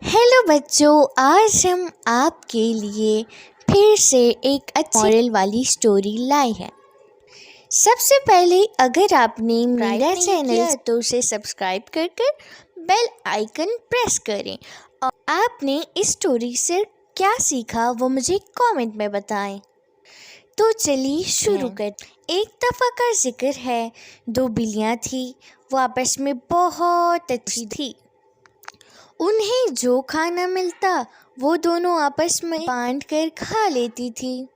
Hello बच्चों, आज हम आपके लिए फिर से एक अच्छी मॉरल वाली स्टोरी लाए हैं। सबसे पहले अगर आपने मेरा चैनल तो उसे सब्सक्राइब कर बेल आइकन प्रेस करें और आपने इस स्टोरी से क्या सीखा वो मुझे कमेंट में बताएं। तो चलिए शुरू कर। एक दफ़ा का जिक्र है, दो बिल्लियाँ थी, वो आपस में बहुत अच्छी थी। उन्हें जो खाना मिलता वो दोनों आपस में बांट कर खा लेती थी।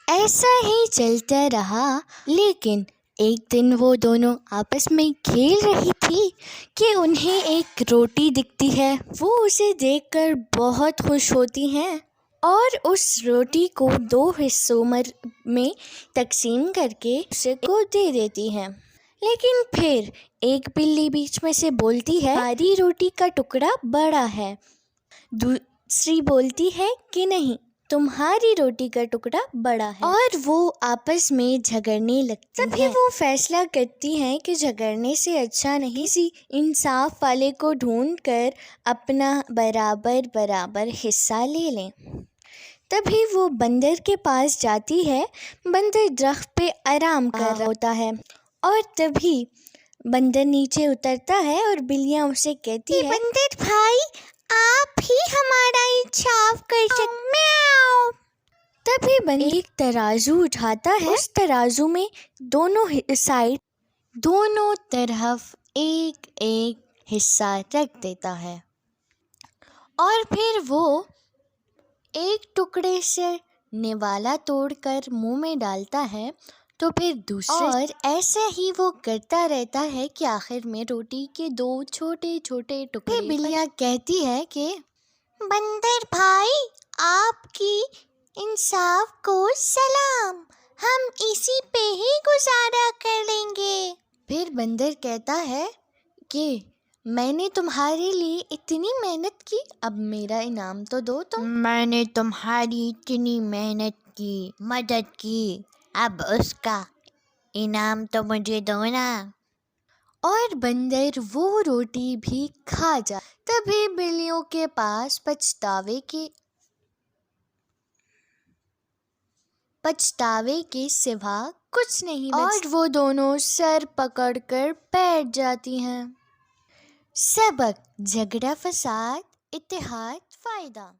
ऐसा ही चलता रहा, लेकिन एक दिन वो दोनों आपस में खेल रही थी कि उन्हें एक रोटी दिखती है। वो उसे देखकर बहुत खुश होती हैं और उस रोटी को दो हिस्सों में तकसीम करके उसे को दे देती हैं। लेकिन फिर एक बिल्ली बीच में से बोलती है, हमारी रोटी का टुकड़ा बड़ा है। दूसरी बोलती है कि नहीं, तुम्हारी रोटी का टुकड़ा बड़ा है। और वो आपस में झगड़ने लगती हैं। तभी वो फैसला करती हैं कि झगड़ने से अच्छा नहीं किसी इंसाफ वाले को ढूंढ कर अपना बराबर बराबर हिस्सा ले लें। तभी वो बंदर के पास जाती है। बंदर दरख्त पे आराम कर रहा होता है और तभी बंदर नीचे उतरता है और बिल्लियाँ उसे कहती है, बंदर भाई, आप ही हमारा इंसाफ कर सकते हैं। तभी बंदर एक तराजू उठाता है। उस तराजू में दोनों तरफ एक एक हिस्सा रख देता है और फिर वो एक टुकड़े से निवाला तोड़कर मुंह में डालता है तो फिर दूसरे, और ऐसे ही वो करता रहता है कि आखिर में रोटी के दो छोटे छोटे टुकड़े। बिल्लियाँ कहती है कि बंदर भाई, आपकी इंसाफ को सलाम, हम इसी पे ही गुजारा कर लेंगे। फिर बंदर कहता है कि मैंने तुम्हारे लिए इतनी मेहनत की, अब मेरा इनाम तो दो। मैंने तुम्हारी इतनी मेहनत की, मदद की, अब उसका इनाम तो मुझे दो ना। और बंदर वो रोटी भी खा जा। तभी बिल्लियों के पास पछतावे के सिवा कुछ नहीं बचता और वो दोनों सर पकड़कर बैठ जाती हैं। सबक: झगड़ा फसाद, इत्तेहाद फायदा।